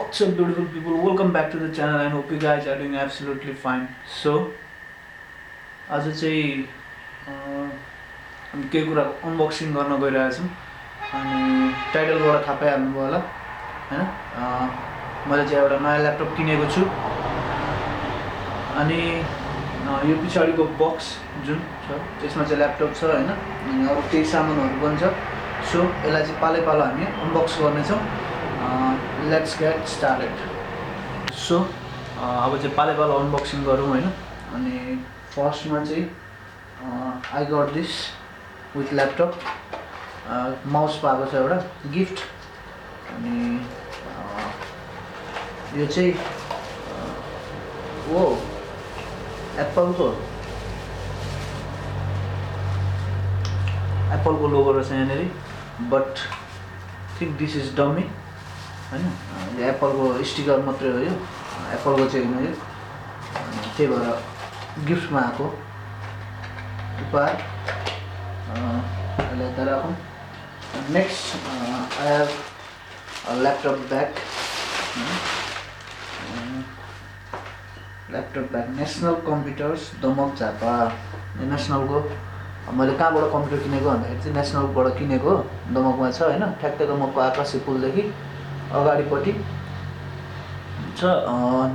What's up beautiful people, welcome back to the channel and hope you guys are doing absolutely fine. So आज चाहिँ हामी केही कुरा unboxing गर्न गइरहेछौँ अनि टाइटलबाट थाहा पाइहाल्नुभयो होला हैन। मैले चाहिँ एउटा नयाँ ल्यापटप किनेको छु अनि यो पछाडिको बक्स जुन छ त्यसमा चाहिँ ल्यापटप छ हैन, अनि अरु केही सामानहरु पनि छ। सो यसलाई चाहिँ पालै पालो हामी अनबक्स गर्नेछौँ। Let's get started. सो अब चाहिँ पालै पालो अनबक्सिङ गरौँ हैन। अनि फर्स्टमा चाहिँ I got this with laptop, mouse पाएको छ एउटा गिफ्ट। अनि यो चाहिँ ओ एप्पलको लोगो रहेछ यहाँनिर, but think this is dummy हैन। यो एप्पलको स्टिकर मात्रै हो, यो एप्पलको चाहिँ होइन। यो त्यही भएर गिफ्टमा आएको उपहार। यसलाई त राखौँ। Next I have laptop bag, laptop bag national computers Damak Jhapa. नेसनलको मैले कहाँबाट कम्प्युटर किनेको भन्दाखेरि चाहिँ नेसनलबाट किनेको, दमकमा छ हैन। ठ्याक्कै दमकको आकाशी पुलदेखि अगाडिपट्टि छ।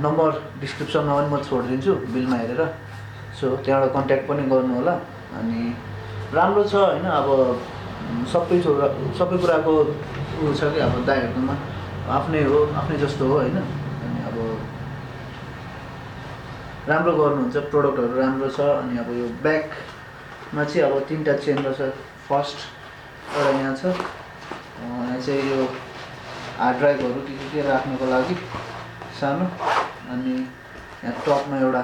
नम्बर डिस्क्रिप्सनमा पनि म छोडिदिन्छु बिलमा हेरेर, सो त्यहाँबाट कन्ट्याक्ट पनि गर्नु होला। अनि राम्रो छ हैन। अब सबै कुराको उयो छ कि अब दाइहरुमा आफ्नै हो, आफ्नै जस्तो हो हैन। अनि अब राम्रो गर्नुहुन्छ, प्रोडक्टहरु राम्रो छ। अनि अब यो ब्यागमा चाहिँ अब तीनटा चेन रहेछ। फर्स्ट एउटा यहाँ छ, यहाँ चाहिँ यो हार्ड ड्राइभहरु के राख्नको लागि सानो। अनि यहाँ टपमा एउटा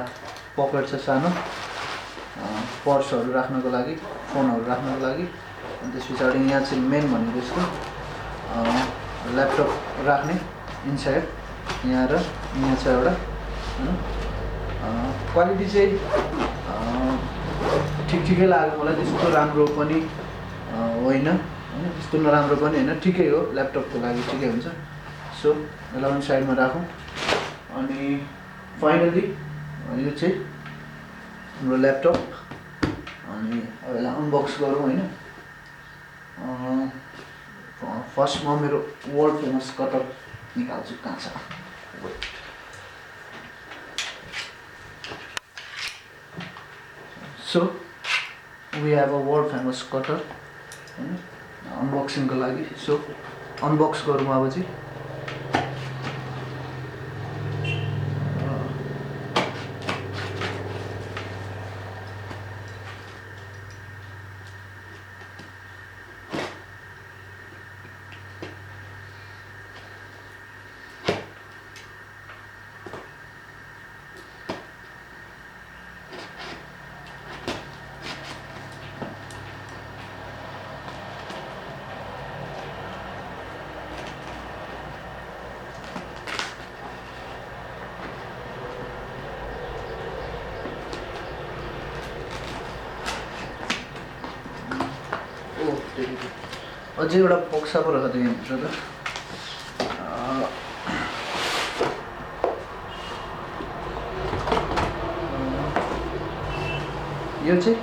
पकेट छ सानो, पर्सहरु राख्नको लागि, फोनहरु राख्नको लागि। अनि त्यस पछाडि यहाँ चाहिँ मेन भनेको यसको ल्यापटप राख्ने इनसाइड यहाँ र यहाँ छ एउटा हैन। क्वालिटी चाहिँ ठिकै लाग्यो मलाई, त्यस्तो राम्रो पनि होइन हैन, त्यस्तो नराम्रो पनि होइन, ठिकै हो। ल्यापटपको लागि ठिकै हुन्छ। सो यसलाई पनि साइडमा राखौँ। अनि फाइनली यो चाहिँ हाम्रो ल्यापटप। अनि अब यसलाई अनबक्स गरौँ हैन। फर्स्टमा मेरो वर्ल्ड फेमस कटर निकाल्छु, कहाँ छ। So we have a world famous cutter हैन अनबक्सिङको लागि। सो अनबक्स गरौँ अब चाहिँ। अझै एउटा बक्सा पो रहेछ यहाँभित्र त। यो चाहिँ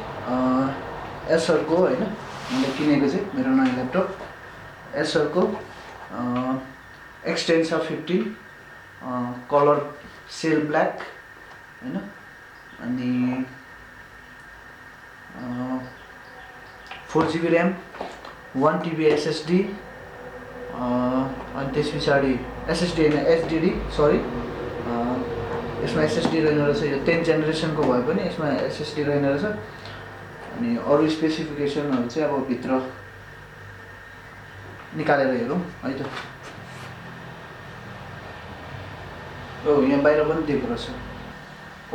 एसरको होइन, मैले किनेको चाहिँ मेरो नयाँ ल्यापटप एसरको एक्सटेन्सा 15 कलर सेल ब्ल्याक होइन। अनि 4 GB ऱ्याम, 1 TB SSD। अनि त्यस पछाडि SSD होइन HDD, सरी यसमा SSD रहेन रहेछ। यो 10th जेनेरेसनको भए पनि यसमा SSD रहेन रहेछ। अनि अरू स्पेसिफिकेसनहरु चाहिँ अब भित्र निकालेर हेरौँ है त। ओ यहाँ बाहिर पनि दिएको रहेछ।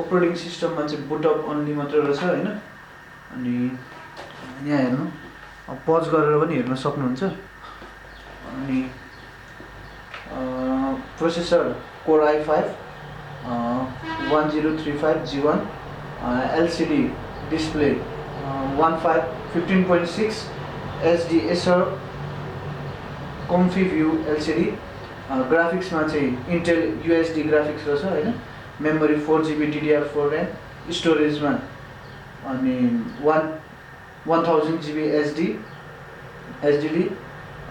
अपरेटिङ सिस्टममा चाहिँ बुटअप अन्ली मात्रै रहेछ हैन। अनि यहाँ हेर्नु, पज गरेर पनि हेर्न सक्नुहुन्छ। अनि processor core i5 1035G1, LCD display 15.6 HD ACER Comfy View LCD, ग्राफिक्समा चाहिँ इन्टेल युएसडी ग्राफिक्स रहेछ होइन, मेमोरी 4GB DDR4 ऱ्याम, स्टोरेजमा अनि 1000GB एचडिडी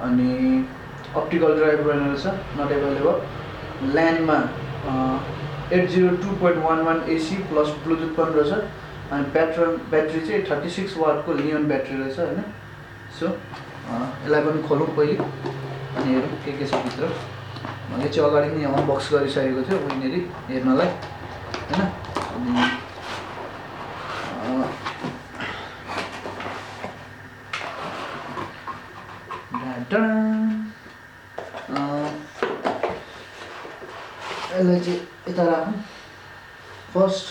अनि अप्टिकल ड्राइभ रहेन रहेछ, नट एभाइलेबल। ल्यानमा 802.11 AC प्लस ब्लुटुथ पनि रहेछ अनि ब्याट्री चाहिँ 36 वाटको लियोन ब्याट्री रहेछ होइन। सो यसलाई पनि खोलौँ पहिले अनि हेरौँ के छ भित्र। मैले चाहिँ अगाडि नै अनबक्स गरिसकेको थियो उनीहरू हेर्नलाई होइन। अनि यसलाई चाहिँ यता राखौँ फर्स्ट।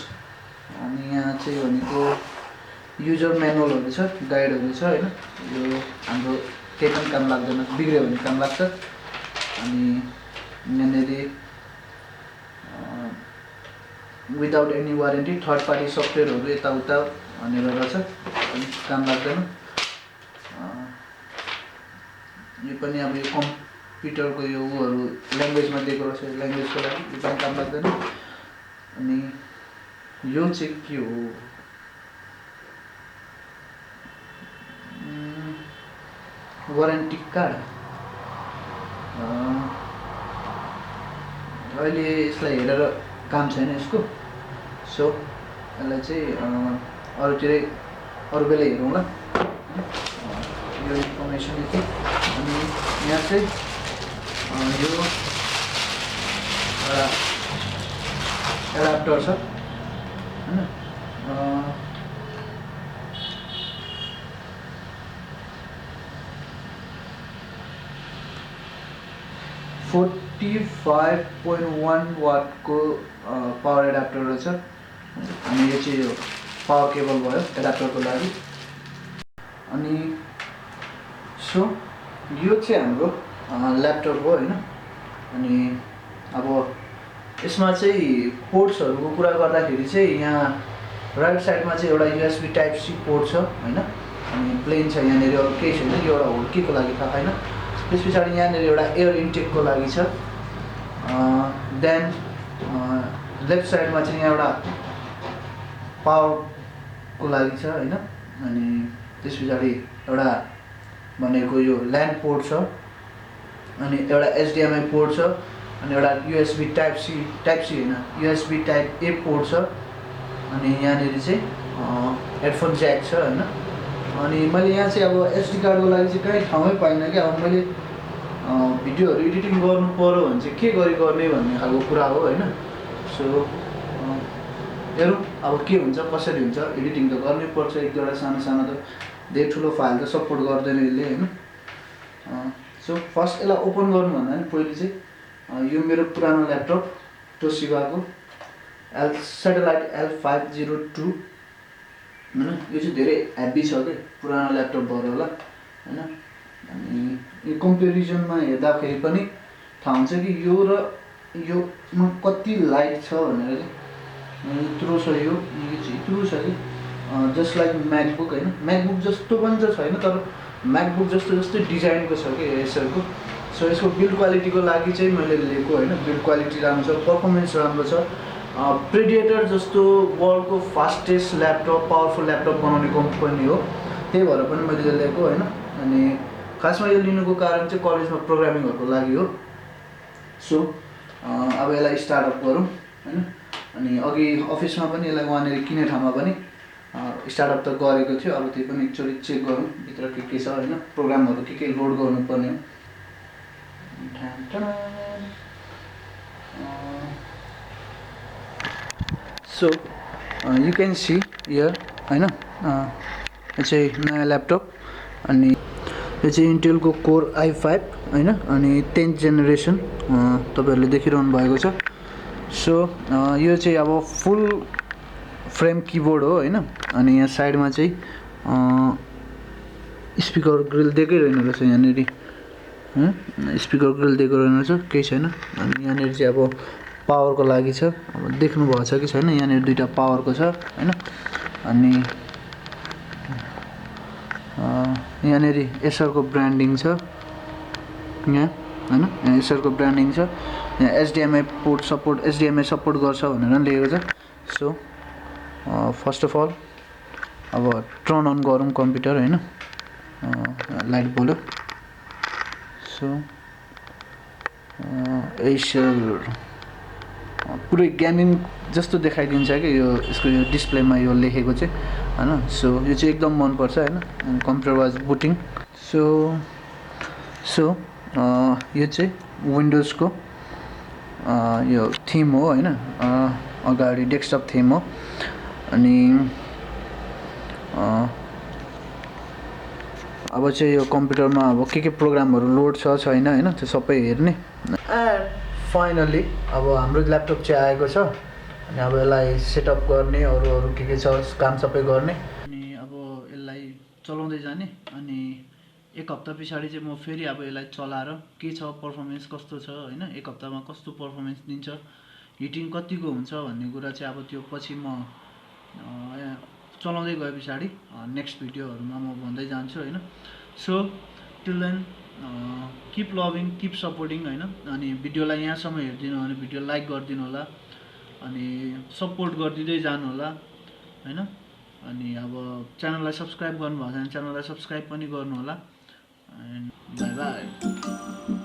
अनि यहाँ चाहिँ भनेको युजर म्यानुअलहरू छ, गाइडहरू छ होइन। यो हाम्रो केही पनि काम लाग्दैन, बिग्रियो भने काम लाग्छ। अनि यहाँनिर without any warranty third party सफ्टवेयरहरू यताउता भनेर रहेछ, काम लाग्दैन। यो पनि अब यो कम्प्युटरको यो उहरू ल्याङ्ग्वेजमा दिएको रहेछ, ल्याङ्ग्वेजको लागि यो पनि काम लाग्दैन। अनि यो चाहिँ के हो, वारेन्टी कार्ड। अहिले यसलाई हेरेर काम छैन यसको। सो यसलाई चाहिँ अरूतिरै अरू बेला हेरौँला। यो इन्फर्मेसन यति। अनि यहाँ चाहिँ यो एडाप्टर छ होइन। 45.1 वाटको पावर एडाप्टर रहेछ। अनि यो चाहिँ यो पावर केबल भयो एडाप्टरको लागि। अनि सो यो चाहिँ हाम्रो ल्यापटप हो होइन। अनि अब यसमा चाहिँ पोर्ट्सहरूको कुरा गर्दाखेरि चाहिँ यहाँ राइट साइडमा चाहिँ एउटा USB टाइप C पोर्ट छ होइन। अनि प्लेन छ यहाँनिर, अरू केही छैन। यो एउटा होल के को लागि थाहा छैन। त्यस पछाडि यहाँनिर एउटा एयर इन्टेकको लागि छ। देन लेफ्ट साइडमा चाहिँ यहाँ एउटा पावरको लागि छ होइन। अनि त्यस पछाडि एउटा भनेको यो ल्यान्ड पोर्ट छ। अनि एउटा HDMI पोर्ट छ। अनि एउटा USB टाइप C होइन, USB टाइप A पोर्ट छ। अनि यहाँनिर चाहिँ हेडफोन ज्याक छ होइन। अनि मैले यहाँ चाहिँ अब SD कार्डको लागि चाहिँ कहीँ ठाउँमै पाइनँ कि। अब मैले भिडियोहरू एडिटिङ गर्नु पऱ्यो भने चाहिँ के गर्ने भन्ने खालको कुरा हो होइन। सो हेरौँ अब के हुन्छ, कसरी हुन्छ। एडिटिङ त गर्नै पर्छ, एक दुईवटा सानो सानो त, धेरै ठुलो फाइल त सपोर्ट गर्दैन यसले होइन। सो फर्स्ट यसलाई ओपन गर्नुभन्दा पनि पहिले चाहिँ यो मेरो पुरानो ल्यापटप टोसिबाको सेटेलाइट L502 होइन। यो चाहिँ धेरै हेभी छ कि, पुरानो ल्यापटप भएर होला होइन। अनि यो कम्पेरिजनमा हेर्दाखेरि पनि थाहा हुन्छ कि यो र योमा कति लाइट छ भनेर चाहिँ। यत्रो छ यो चाहिँ यत्रो छ कि, जस्ट लाइक म्याकबुक होइन। म्याकबुक जस्तो पनि त छैन, तर म्याकबुक जस्तै डिजाइनको छ कि एसरको। सो यसको बिल्ड क्वालिटीको लागि चाहिँ मैले लिएको होइन। बिल्ड क्वालिटी राम्रो छ, पर्फर्मेन्स राम्रो छ। प्रेडिएटर जस्तो वर्ल्डको फास्टेस्ट ल्यापटप, पावरफुल ल्यापटप बनाउने कम्पनी हो, त्यही भएर पनि मैले लिएको होइन। अनि खासमा यो लिनुको कारण चाहिँ कलेजमा प्रोग्रामिङहरूको लागि हो। सो अब यसलाई स्टार्टअप गरौँ होइन। अनि अघि अफिसमा पनि यसलाई वहाँनिर किने ठाउँमा पनि स्टार्टअप त गरेको थियो। अब त्यही पनि एकचोटि चेक गरौँ भित्र के छ होइन, प्रोग्रामहरू के लोड गर्नुपर्ने हो। So you can see here होइन। यो चाहिँ नयाँ ल्यापटप। अनि यो चाहिँ इन्टेलको कोर i5 होइन। अनि 10th जेनेरेसन तपाईँहरूले देखिरहनु भएको छ। सो यो चाहिँ अब फुल फ्रेम किबोर्ड हो होइन। अनि यहाँ साइडमा चाहिँ स्पिकर ग्रिल दिएकै रहेन रहेछ यहाँनिर, स्पिकर ग्रिल दिएको रहेन रहेछ, केही छैन। अनि यहाँनिर चाहिँ अब पावरको लागि छ, अब देख्नु भएको छ कि छैन, यहाँनिर दुईवटा पावरको छ होइन। अनि यहाँनिर एसरको ब्रान्डिङ छ यहाँ हैन। यहाँ एसरको ब्रान्डिङ छ। यहाँ HDMI port support, HDMI support गर्छ भनेर लेखेको छ। सो फर्स्ट अफ अल अब टर्न अन गरौँ कम्प्युटर हैन। लाइट बल्यो। सो एसर पुरै गेमिङ जस्तो देखाइदिन्छ कि यो यसको यो डिस्प्लेमा यो लेखेको चाहिँ हैन। सो यो चाहिँ एकदम मन पर्छ हैन। Computer was बुटिङ। सो यो चाहिँ विन्डोजको यो थिम हो हैन। अगाडि डेस्कटप थिम हो। अनि अब चाहिँ यो कम्प्युटरमा अब के प्रोग्रामहरू लोड छ छैन हैन त्यो सबै हेर्ने। एन्ड फाइनली अब हाम्रो ल्यापटप चाहिँ आएको छ। अनि अब यसलाई सेटअप गर्ने अरू के छ काम सबै गर्ने। अनि अब यसलाई चलाउँदै जाने। अनि एक हप्ता पछाडि चाहिँ म फेरि अब यसलाई चलाएर के छ पर्फर्मेन्स कस्तो छ हैन, एक हप्तामा कस्तो पर्फर्मेन्स दिन्छ, हिटिङ कतिको हुन्छ भन्ने कुरा चाहिँ अब त्यो पछि म चलाउँदै गए पछाडि नेक्स्ट भिडियोहरूमा म भन्दै जान्छु हैन। So till then keep loving, keep supporting हैन। अनि भिडियोलाई यहाँसम्म हेरिदिनु भने भिडियो लाइक गरिदिनु होला। अनि सपोर्ट गरिदिँदै जानु होला हैन। अनि अब च्यानललाई सब्स्क्राइब गर्नुभएको छैन च्यानललाई सब्स्क्राइब पनि गर्नु होला। And by by.